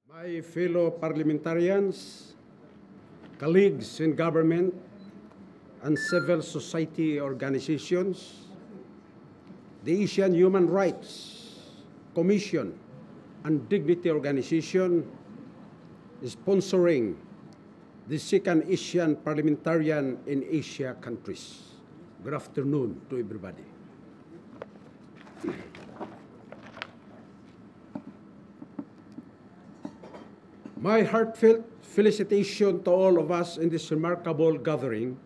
My fellow parliamentarians, colleagues in government and civil society organizations, the Asian Human Rights Commission and Dignity Organization is sponsoring the second Asian Parliamentarian in Asia countries. Good afternoon to everybody. My heartfelt felicitation to all of us in this remarkable gathering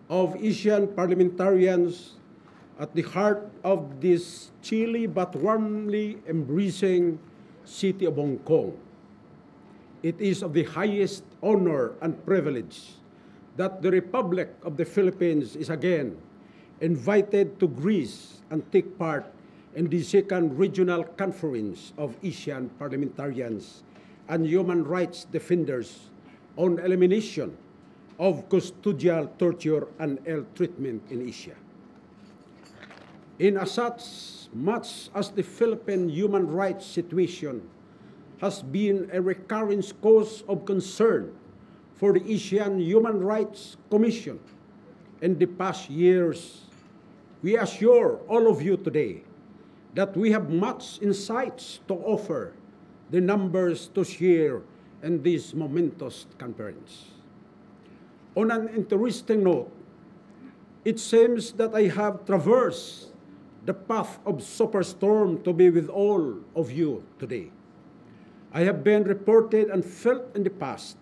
of Asian parliamentarians at the heart of this chilly but warmly embracing city of Hong Kong. It is of the highest honor and privilege that the Republic of the Philippines is again invited to Greece and take part in the second regional conference of Asian parliamentarians and human rights defenders on elimination of custodial torture and ill treatment in Asia. In as much as the Philippine human rights situation has been a recurrent cause of concern for the Asian Human Rights Commission in the past years, we assure all of you today that we have much insights to offer, the numbers to share in this momentous conference. On an interesting note, it seems that I have traversed the path of superstorm to be with all of you today. I have been reported and felt in the past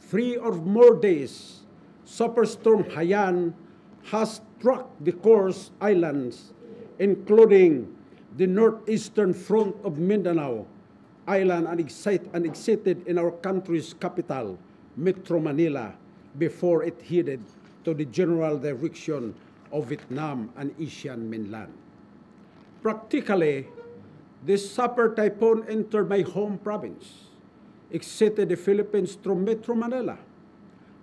3 or more days, Superstorm Haiyan has struck the Coast Islands, including the northeastern front of Mindanao Island and exited in our country's capital, Metro Manila, before it headed to the general direction of Vietnam and Asian mainland. Practically, this super typhoon entered my home province, exited the Philippines through Metro Manila,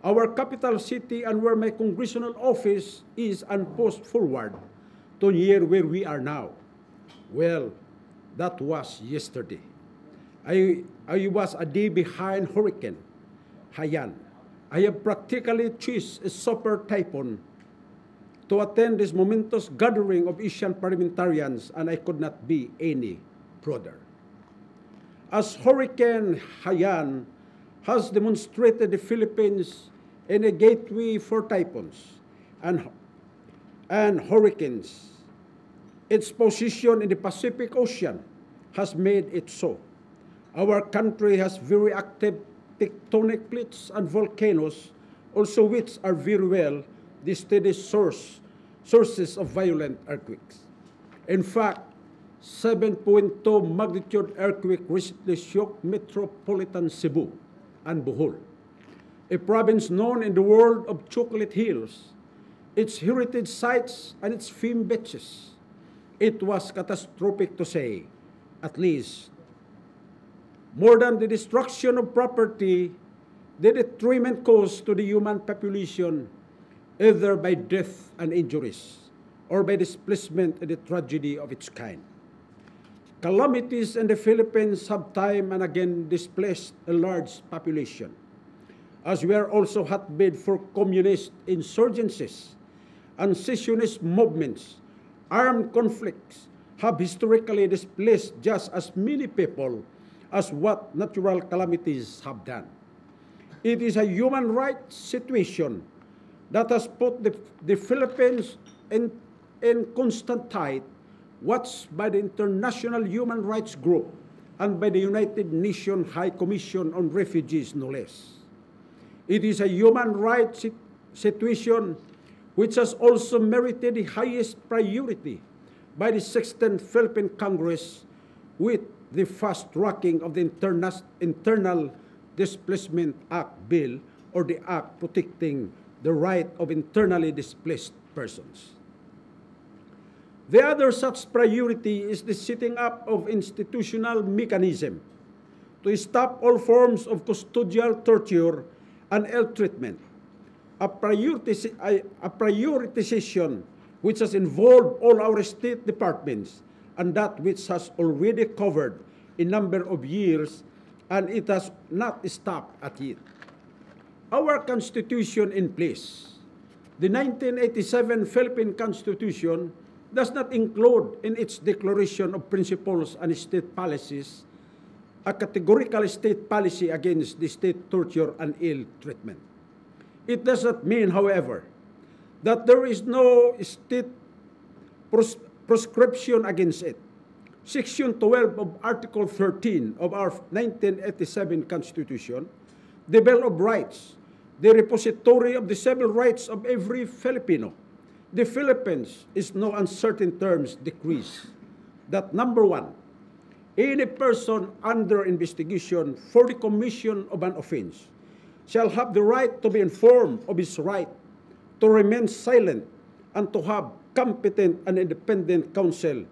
our capital city and where my congressional office is, and pushed forward to near where we are now. Well, that was yesterday. I was a day behind Hurricane Haiyan. I have practically chased a super typhoon to attend this momentous gathering of Asian parliamentarians, and I could not be any prouder. As Hurricane Haiyan has demonstrated the Philippines in a gateway for typhoons and hurricanes, its position in the Pacific Ocean has made it so. Our country has very active tectonic plates and volcanoes, also which are very well the steady sources of violent earthquakes. In fact, 7.2 magnitude earthquake recently shook metropolitan Cebu and Bohol, a province known in the world of chocolate hills, its heritage sites, and its famed beaches. It was catastrophic to say, at least. More than the destruction of property, the detriment caused to the human population, either by death and injuries, or by displacement and the tragedy of its kind. Calamities in the Philippines have time and again displaced a large population, as we are also hotbed for communist insurgencies and secessionist movements. Armed conflicts have historically displaced just as many people as what natural calamities have done. It is a human rights situation that has put the Philippines in constant tight, watched by the International Human Rights Group and by the United Nations High Commission on Refugees, no less. It is a human rights situation which has also merited the highest priority by the 16th Philippine Congress with the fast-tracking of the Internal Displacement Act Bill, or the Act protecting the right of internally displaced persons. The other such priority is the setting up of institutional mechanism to stop all forms of custodial torture and ill treatment, a prioritization which has involved all our state departments and that which has already covered a number of years and it has not stopped at yet. Our Constitution in place, the 1987 Philippine Constitution, does not include in its Declaration of Principles and State Policies a categorical state policy against the state torture and ill treatment. It does not mean, however, that there is no state prescription against it. Section 12 of Article 13 of our 1987 Constitution, the Bill of Rights, the repository of the civil rights of every Filipino. The Philippines is no uncertain terms decrees that number one, any person under investigation for the commission of an offense shall have the right to be informed of his right to remain silent and to have competent and independent counsel,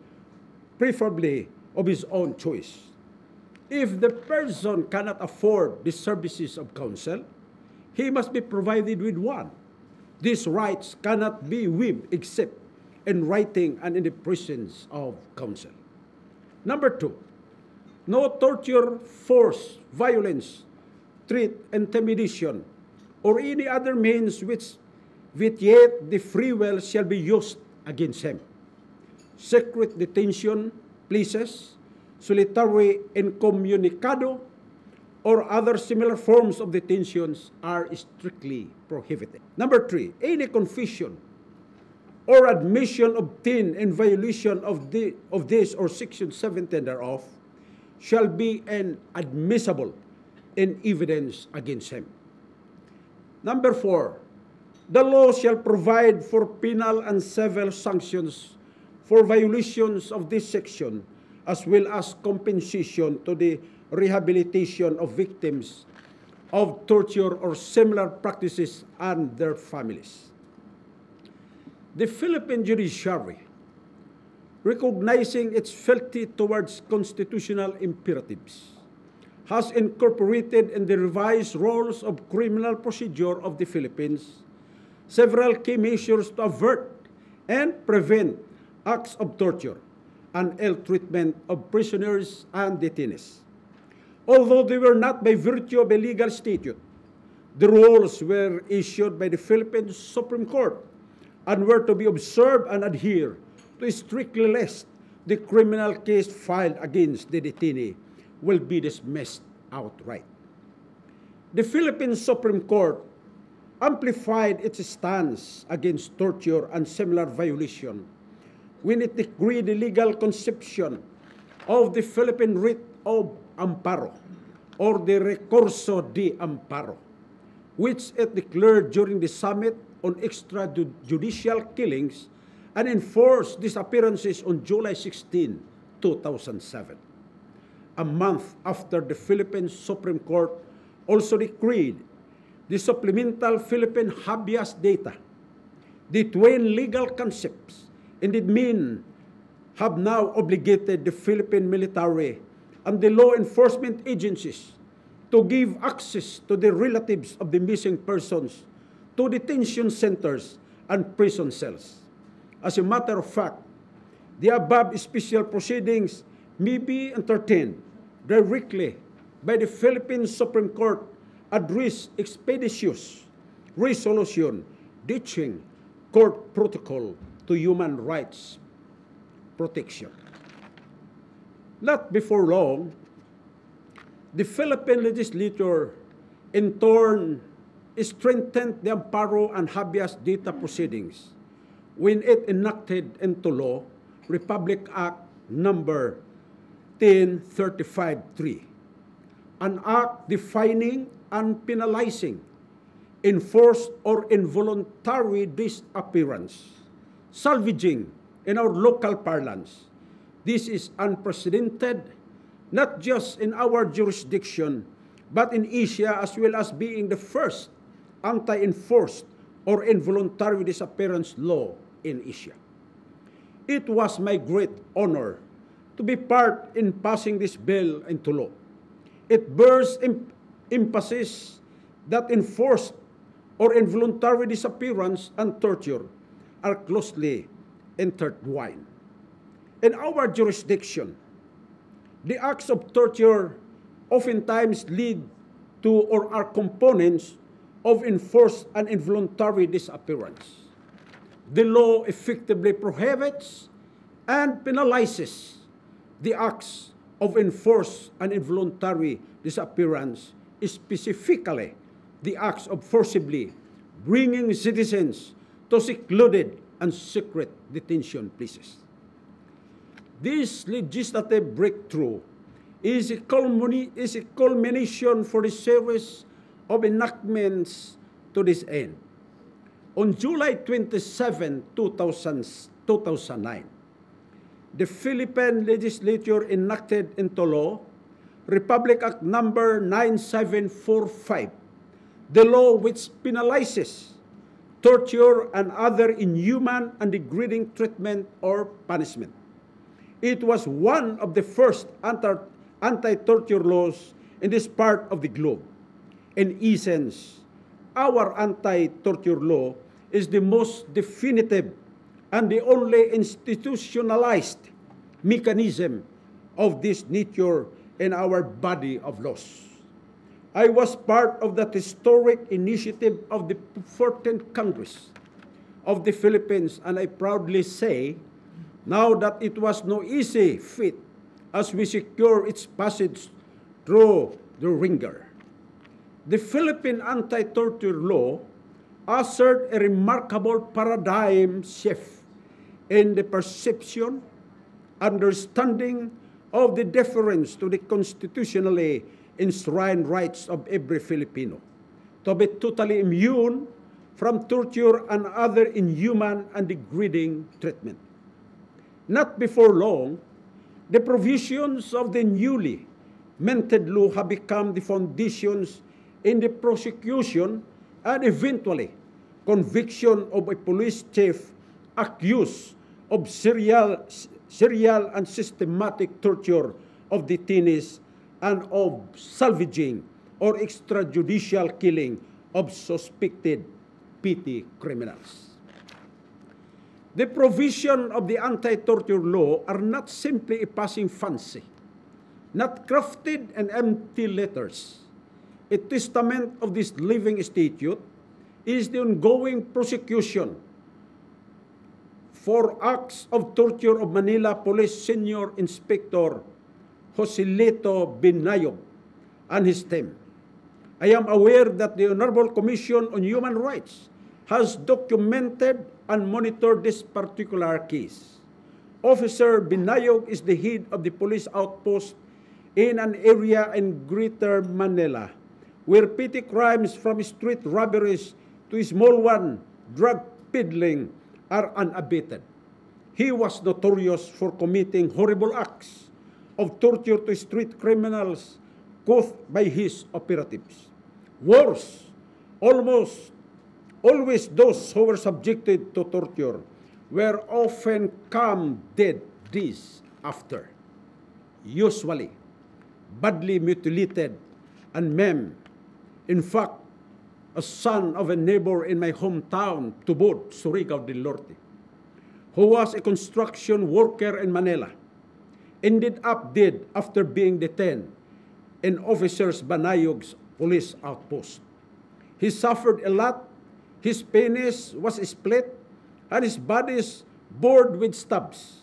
preferably of his own choice. If the person cannot afford the services of counsel, he must be provided with one. These rights cannot be waived except in writing and in the presence of counsel. Number two, no torture, force, violence, threat, intimidation, or any other means which with yet the free will shall be used against him. Secret detention places, solitary incommunicado, or other similar forms of detentions are strictly prohibited. Number three, any confession or admission obtained in violation of this or Section 17 thereof shall be inadmissible in evidence against him. Number four, the law shall provide for penal and civil sanctions for violations of this section, as well as compensation to the rehabilitation of victims of torture or similar practices and their families. The Philippine judiciary, recognizing its fealty towards constitutional imperatives, has incorporated in the revised rules of criminal procedure of the Philippines several key measures to avert and prevent acts of torture and ill treatment of prisoners and detainees. Although they were not by virtue of a legal statute, the rules were issued by the Philippine Supreme Court and were to be observed and adhered to strictly lest the criminal case filed against the detainee will be dismissed outright. The Philippine Supreme Court amplified its stance against torture and similar violation when it decreed the legal conception of the Philippine writ of amparo, or the recurso de amparo, which it declared during the summit on extrajudicial killings and enforced disappearances on July 16, 2007. A month after the Philippine Supreme Court also decreed the supplemental Philippine habeas data. The twin legal concepts indeed have now obligated the Philippine military and the law enforcement agencies to give access to the relatives of the missing persons to detention centers and prison cells. As a matter of fact, the above special proceedings may be entertained directly by the Philippine Supreme Court address expeditious resolution ditching court protocol to human rights protection. Not before long, the Philippine legislature in turn strengthened the amparo and habeas data proceedings when it enacted into law Republic Act number 1035-3, an act defining and penalizing enforced or involuntary disappearance, salvaging in our local parlance. This is unprecedented, not just in our jurisdiction, but in Asia, as well as being the first anti-enforced or involuntary disappearance law in Asia. It was my great honor to be part in passing this bill into law. It bears emphasis that enforced or involuntary disappearance and torture are closely intertwined. In our jurisdiction, the acts of torture oftentimes lead to or are components of enforced and involuntary disappearance. The law effectively prohibits and penalizes the acts of enforced and involuntary disappearance, specifically the acts of forcibly bringing citizens to secluded and secret detention places. This legislative breakthrough is a culmination for a series of enactments to this end. On July 27, 2009, the Philippine legislature enacted into law Republic Act Number 9745, the law which penalizes torture and other inhuman and degrading treatment or punishment. It was one of the first anti-torture laws in this part of the globe. In essence, our anti-torture law is the most definitive and the only institutionalized mechanism of this nature in our body of laws. I was part of that historic initiative of the 14th Congress of the Philippines, and I proudly say now that it was no easy feat as we secure its passage through the wringer. The Philippine anti-torture law ushered a remarkable paradigm shift in the perception, understanding of the deference to the constitutionally enshrined rights of every Filipino to be totally immune from torture and other inhuman and degrading treatment. Not before long, the provisions of the newly minted law have become the foundations in the prosecution and eventually conviction of a police chief accused of serial and systematic torture of detainees and of salvaging or extrajudicial killing of suspected petty criminals. The provision of the anti-torture law are not simply a passing fancy, not crafted in empty letters. A testament of this living statute is the ongoing prosecution for acts of torture of Manila Police Senior Inspector Joselito Binayog and his team. I am aware that the Honorable Commission on Human Rights has documented and monitored this particular case. Officer Binayog is the head of the police outpost in an area in Greater Manila where petty crimes from street robberies to a small one, drug peddling, are unabated. He was notorious for committing horrible acts of torture to street criminals caused by his operatives. Worse, almost always those who were subjected to torture were often come dead days after, usually badly mutilated and maimed. In fact, a son of a neighbor in my hometown, Tubod, Surigao del Norte, who was a construction worker in Manila, ended up dead after being detained in Officer Binayog's police outpost. He suffered a lot. His penis was split and his body is bored with stabs.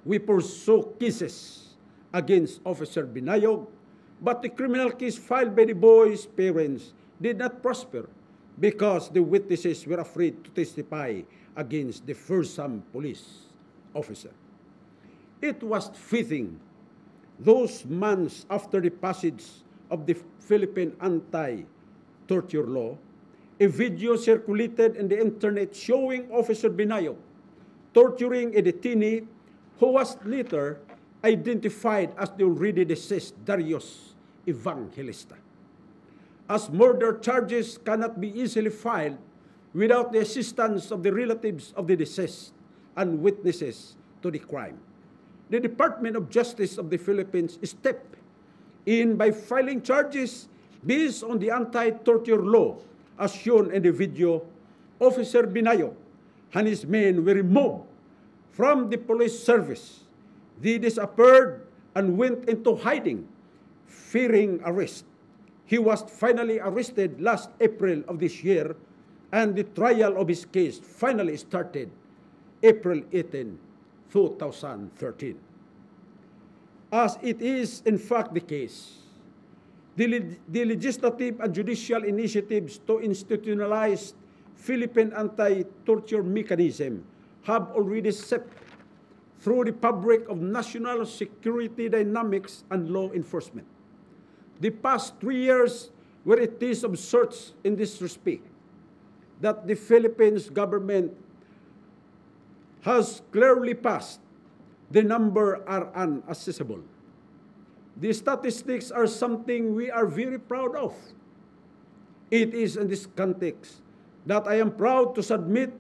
We pursue cases against Officer Binayog, but the criminal case filed by the boy's parents did not prosper because the witnesses were afraid to testify against the fearsome police officer. It was fitting, those months after the passage of the Philippine anti-torture law, a video circulated in the internet showing Officer Binayog torturing a detainee who was later identified as the already deceased Darius Evangelista. As murder charges cannot be easily filed without the assistance of the relatives of the deceased and witnesses to the crime, the Department of Justice of the Philippines stepped in by filing charges based on the anti-torture law as shown in the video. Officer Binayog and his men were removed from the police service. They disappeared and went into hiding fearing arrest. He was finally arrested last April of this year, and the trial of his case finally started April 18, 2013. As it is in fact the case, the legislative and judicial initiatives to institutionalize Philippine anti-torture mechanism have already set through the fabric of national security dynamics and law enforcement. The past 3 years were a test of sorts in this respect, that the Philippines government has clearly passed. The number are unaccessible. The statistics are something we are very proud of. It is in this context that I am proud to submit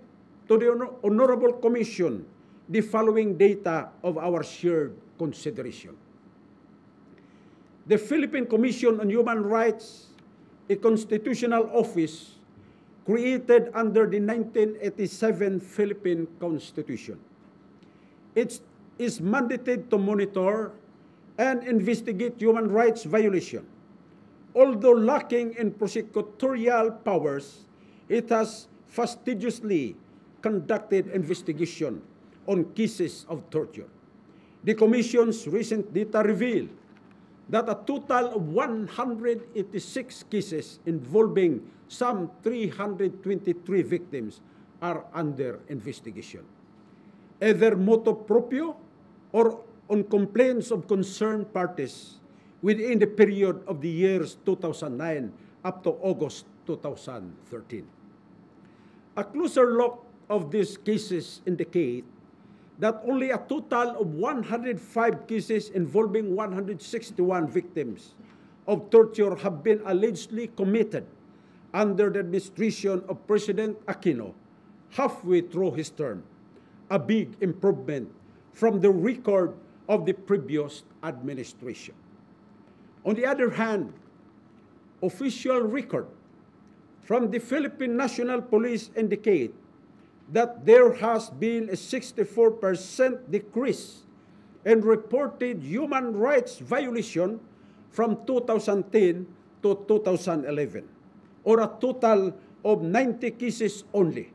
to the Honorable Commission the following data of our shared consideration. The Philippine Commission on Human Rights, a constitutional office created under the 1987 Philippine Constitution. It is mandated to monitor and investigate human rights violation. Although lacking in prosecutorial powers, it has fastidiously conducted investigation on cases of torture. The Commission's recent data reveal that a total of 186 cases involving some 323 victims are under investigation, either motu proprio or on complaints of concerned parties within the period of the years 2009 up to August 2013. A closer look of these cases indicate that only a total of 105 cases involving 161 victims of torture have been allegedly committed under the administration of President Aquino halfway through his term, a big improvement from the record of the previous administration. On the other hand, official record from the Philippine National Police indicate that there has been a 64% decrease in reported human rights violation from 2010 to 2011, or a total of 90 cases only,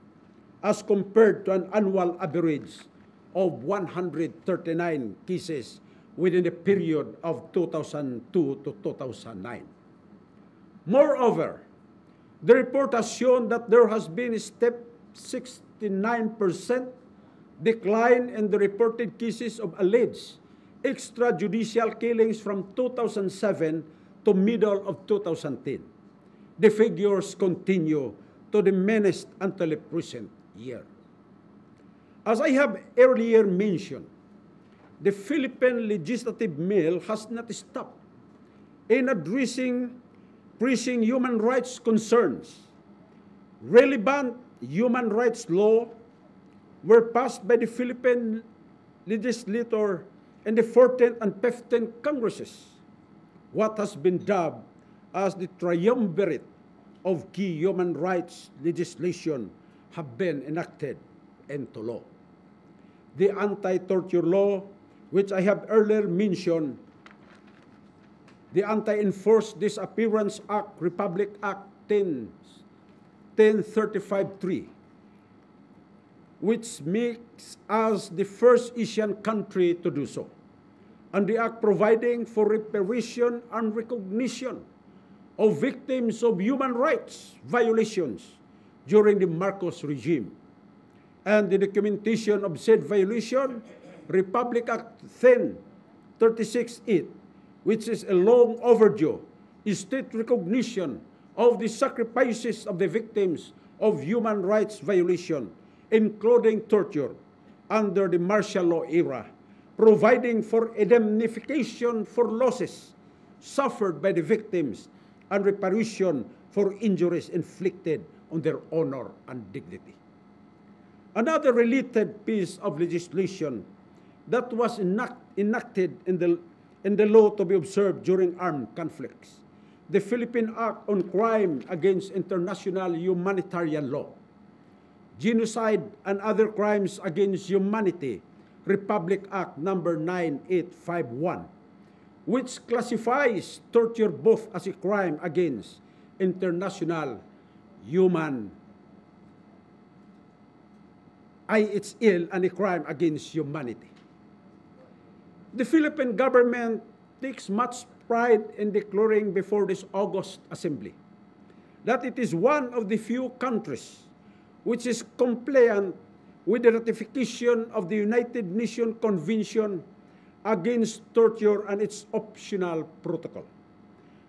as compared to an annual average of 139 cases within the period of 2002 to 2009. Moreover, the report has shown that there has been a step 69% decline in the reported cases of alleged extrajudicial killings from 2007 to middle of 2010. The figures continue to diminish until the present year. As I have earlier mentioned, the Philippine legislative mill has not stopped in addressing pressing human rights concerns. Relevant human rights law were passed by the Philippine legislature in the 14th and 15th Congresses, what has been dubbed as the triumvirate of key human rights legislation have been enacted into law. The anti-torture law, which I have earlier mentioned, the Anti-Enforced Disappearance Act, Republic Act 1035-3, which makes us the first Asian country to do so, and the act providing for reparation and recognition of victims of human rights violations during the Marcos regime, and the documentation of said violation, Republic Act 1036-8, which is a long overdue state recognition of the sacrifices of the victims of human rights violation, including torture, under the martial law era, providing for indemnification for losses suffered by the victims and reparation for injuries inflicted on their honor and dignity. Another related piece of legislation that was enacted in the law to be observed during armed conflicts, the Philippine Act on Crime Against International Humanitarian Law, Genocide and Other Crimes Against Humanity, Republic Act number 9851, which classifies torture both as a crime against international human IHL and a crime against humanity. The Philippine government takes much pride in declaring before this August Assembly that it is one of the few countries which is compliant with the ratification of the United Nations Convention against Torture and its optional protocol,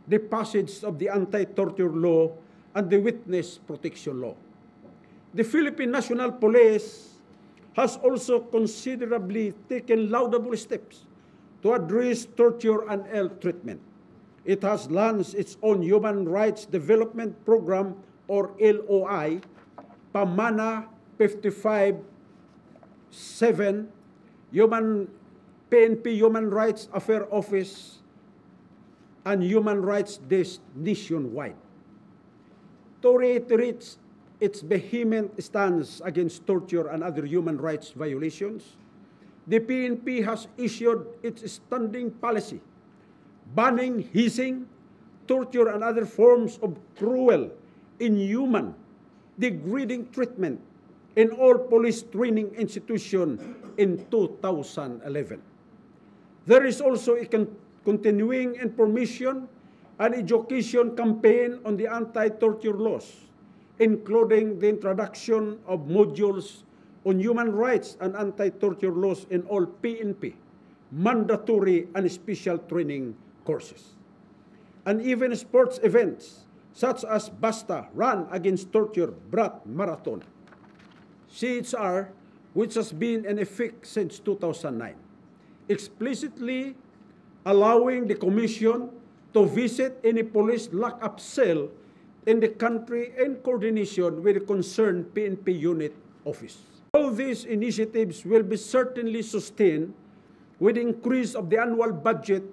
the passage of the Anti-Torture Law and the Witness Protection Law. The Philippine National Police has also considerably taken laudable steps to address torture and ill treatment. It has launched its own Human Rights Development Program, or LOI, Pamana 55-7, PNP Human Rights Affairs Office, and Human Rights Desk nationwide. To reiterate its vehement stance against torture and other human rights violations, the PNP has issued its standing policy banning hazing, torture, and other forms of cruel, inhuman, degrading treatment in all police training institutions in 2011. There is also a continuing information and education campaign on the anti-torture laws, including the introduction of modules on human rights and anti-torture laws in all PNP, mandatory and special training courses. And even sports events such as BASTA, Run Against Torture, BRAT Marathon, CHR, which has been in effect since 2009, explicitly allowing the Commission to visit any police lock-up cell in the country in coordination with the concerned PNP unit office. All these initiatives will be certainly sustained with the increase of the annual budget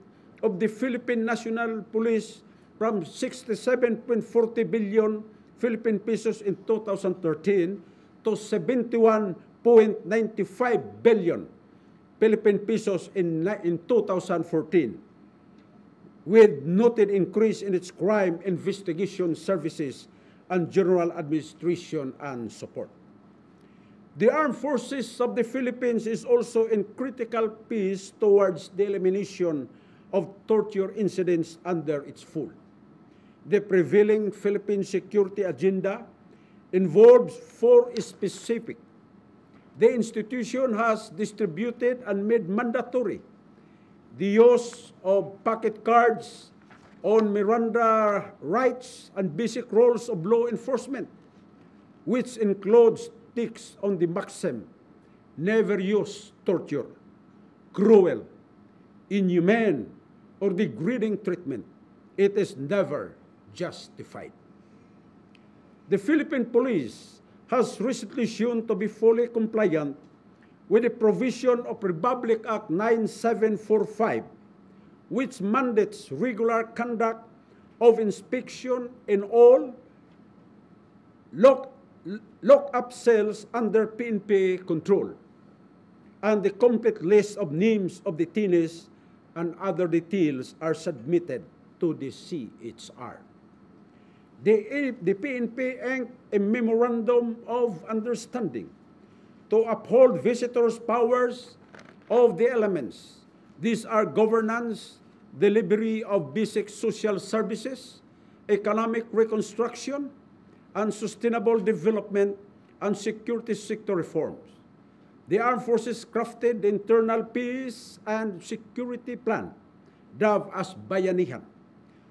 of the Philippine National Police from 67.40 billion Philippine pesos in 2013 to 71.95 billion Philippine pesos in 2014, with noted increase in its crime investigation services and general administration and support. The Armed Forces of the Philippines is also in critical pace towards the elimination of torture incidents under its fold. The prevailing Philippine security agenda involves four specific. The institution has distributed and made mandatory the use of pocket cards on Miranda rights and basic roles of law enforcement, which includes text on the maxim, never use torture, cruel, inhumane, or degrading treatment. It is never justified. The Philippine Police has recently shown to be fully compliant with the provision of Republic Act 9745, which mandates regular conduct of inspection in all lock-up cells under PNP control, and the complete list of names of detainees and other details are submitted to the CHR. The PNP inked a memorandum of understanding to uphold visitors' powers of the elements. These are governance, delivery of basic social services, economic reconstruction, and sustainable development and security sector reforms. The Armed Forces crafted the Internal Peace and Security Plan, dubbed as Bayanihan,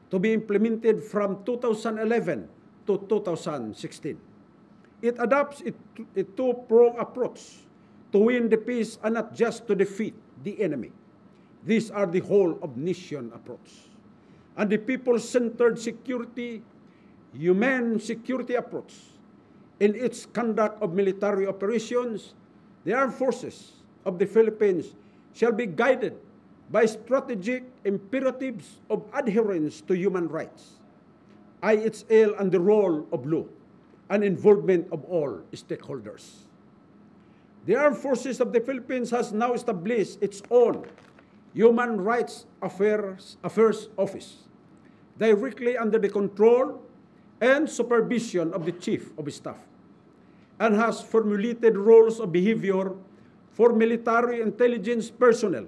to be implemented from 2011 to 2016. It adopts a two-pronged approach to win the peace and not just to defeat the enemy. These are the whole of nation approach. And the people-centered security, human security approach. In its conduct of military operations, the armed forces of the Philippines shall be guided by strategic imperatives of adherence to human rights, IHL and the rule of law, and involvement of all stakeholders. The Armed Forces of the Philippines has now established its own Human Rights Affairs Office, directly under the control and supervision of the Chief of Staff, and has formulated rules of behavior for military intelligence personnel,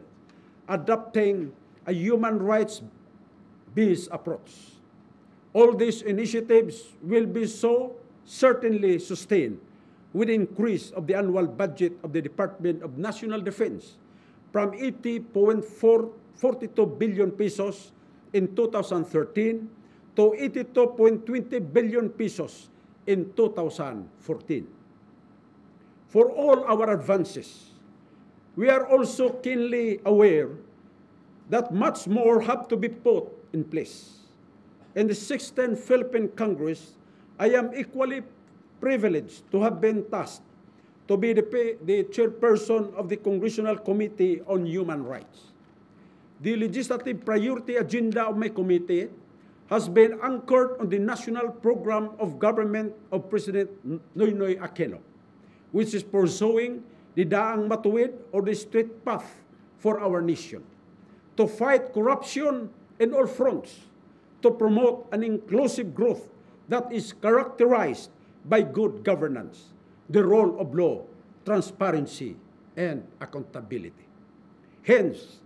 adopting a human rights-based approach. All these initiatives will be so certainly sustained with the increase of the annual budget of the Department of National Defense from 80.42 billion pesos in 2013 to 82.20 billion pesos in 2014. For all our advances, we are also keenly aware that much more have to be put in place. In the 16th Philippine Congress, I am equally privileged to have been tasked to be the chairperson of the Congressional Committee on Human Rights. The legislative priority agenda of my committee has been anchored on the national program of government of President Noynoy Aquino, which is pursuing the daang matuwid or the straight path for our nation, to fight corruption in all fronts, to promote an inclusive growth that is characterized by good governance, the rule of law, transparency, and accountability. Hence,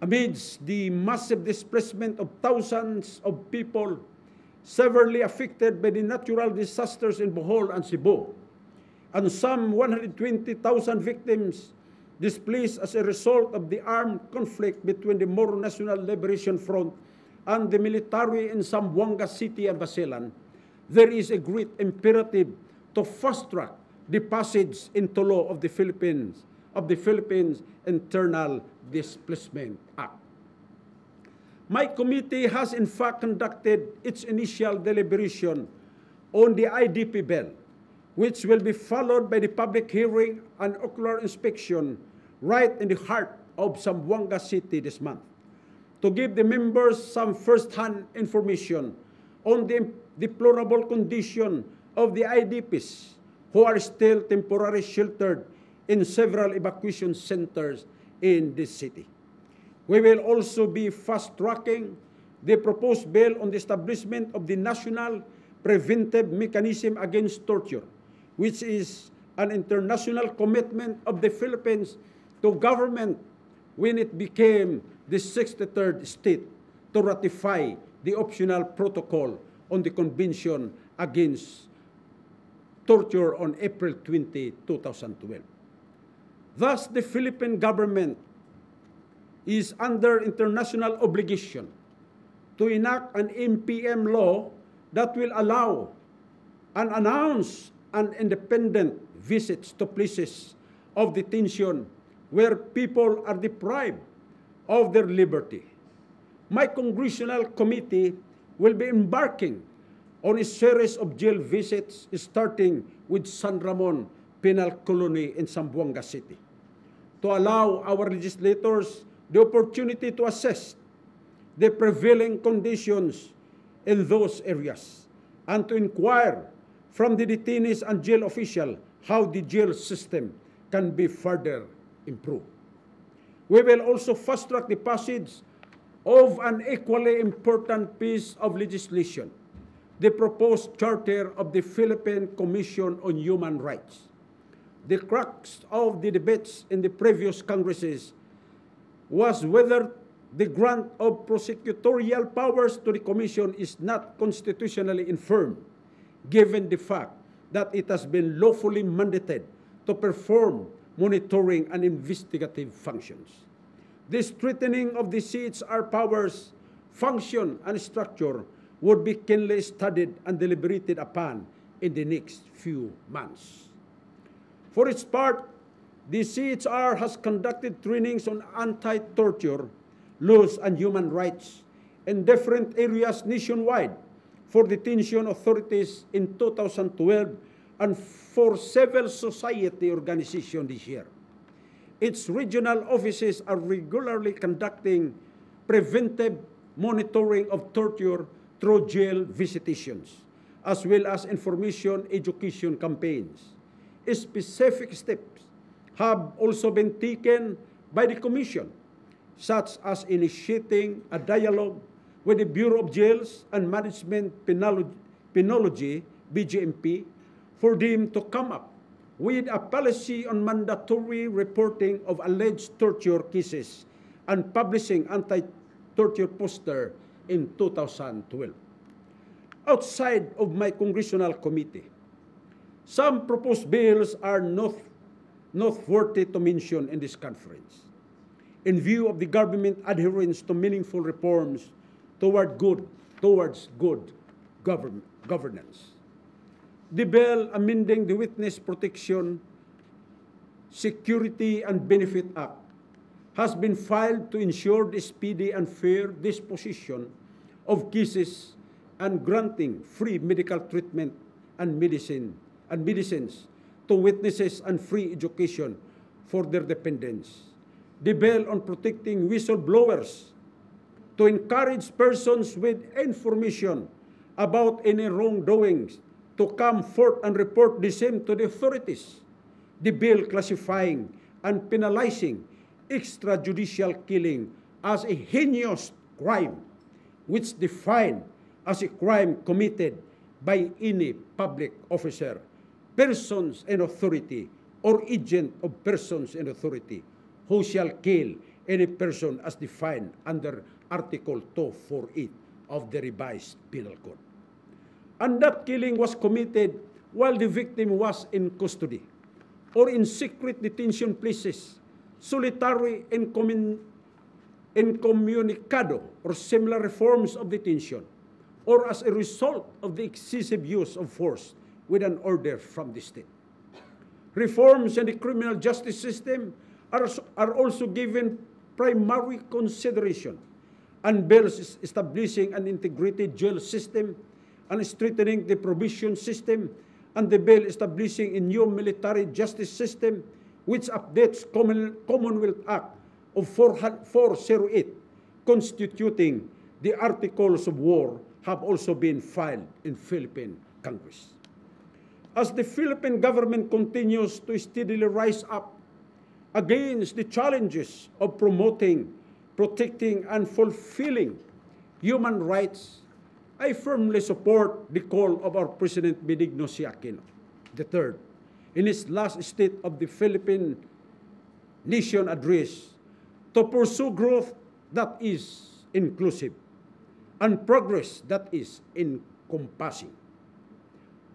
amidst the massive displacement of thousands of people severely affected by the natural disasters in Bohol and Cebu, and some 120,000 victims displaced as a result of the armed conflict between the Moro National Liberation Front and the military in Zamboanga City and Basilan, there is a great imperative to fast-track the passage into law of the Philippines Internal Displacement Act. My committee has in fact conducted its initial deliberation on the IDP bill, which will be followed by the public hearing and ocular inspection right in the heart of Zamboanga City this month, to give the members some first-hand information on the deplorable condition of the IDPs who are still temporarily sheltered in several evacuation centers in this city. We will also be fast-tracking the proposed bill on the establishment of the National Preventive Mechanism Against Torture, which is an international commitment of the Philippines to government when it became the 63rd state to ratify the optional protocol on the Convention Against Torture on April 20, 2012. Thus, the Philippine government is under international obligation to enact an MPM law that will allow and announce an independent visits to places of detention where people are deprived of their liberty. My congressional committee will be embarking on a series of jail visits starting with San Ramon Penal Colony in Zamboanga City, to allow our legislators the opportunity to assess the prevailing conditions in those areas and to inquire from the detainees and jail official how the jail system can be further improved. We will also fast-track the passage of an equally important piece of legislation, the proposed charter of the Philippine Commission on Human Rights. The crux of the debates in the previous Congresses was whether the grant of prosecutorial powers to the Commission is not constitutionally infirm, given the fact that it has been lawfully mandated to perform monitoring and investigative functions. The strengthening of the CHR powers, function, and structure would be keenly studied and deliberated upon in the next few months. For its part, the CHR has conducted trainings on anti-torture, laws, and human rights in different areas nationwide for detention authorities in 2012 and for civil society organizations this year. Its regional offices are regularly conducting preventive monitoring of torture through jail visitations, as well as information education campaigns. Specific steps have also been taken by the Commission such as initiating a dialogue with the Bureau of Jails and Management Penology, BJMP, for them to come up with a policy on mandatory reporting of alleged torture cases and publishing anti-torture poster in 2012. Outside of my congressional committee, some proposed bills are noteworthy to mention in this conference. In view of the government adherence to meaningful reforms towards good governance, the bill amending the Witness Protection, Security and Benefit Act has been filed to ensure the speedy and fair disposition of cases and granting free medical treatment and medicines to witnesses and free education for their dependents. The bill on protecting whistleblowers to encourage persons with information about any wrongdoings to come forth and report the same to the authorities. The bill classifying and penalizing extrajudicial killing as a heinous crime, which defined as a crime committed by any public officer, persons in authority, or agent of persons in authority, who shall kill any person as defined under Article 248 of the Revised Penal Code. And that killing was committed while the victim was in custody or in secret detention places, solitary incommunicado or similar forms of detention, or as a result of the excessive use of force with an order from the state. Reforms in the criminal justice system are also given primary consideration, and bills establishing an integrated jail system and strengthening the probation system, and the bill establishing a new military justice system which updates Commonwealth Act of 408 constituting the Articles of War have also been filed in Philippine Congress. As the Philippine government continues to steadily rise up against the challenges of promoting, protecting, and fulfilling human rights, I firmly support the call of our President Benigno C. Aquino III in his last State of the Philippine Nation address to pursue growth that is inclusive and progress that is encompassing.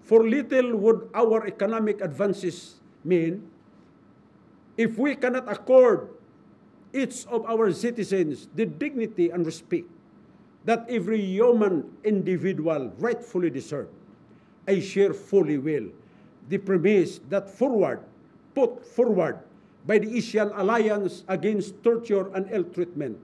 For little would our economic advances mean if we cannot accord each of our citizens the dignity and respect that every human individual rightfully deserves. I share fully well the premise that put forward by the Asian Alliance Against Torture and Ill Treatment,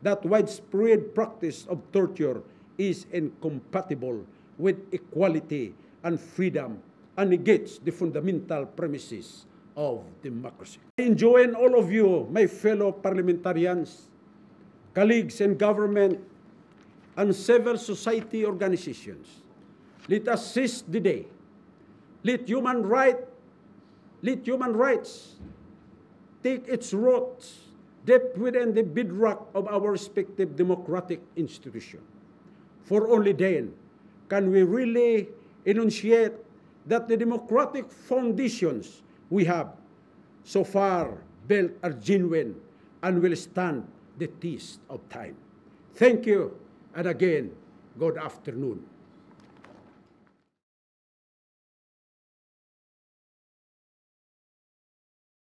that widespread practice of torture is incompatible with equality and freedom and negates the fundamental premises of democracy. I enjoin all of you, my fellow parliamentarians, colleagues in government, and civil society organizations. Let us seize the day. Let human rights take its roots deep within the bedrock of our respective democratic institutions. For only then can we really enunciate that the democratic foundations we have so far built are genuine and will stand the test of time. Thank you, and again, good afternoon.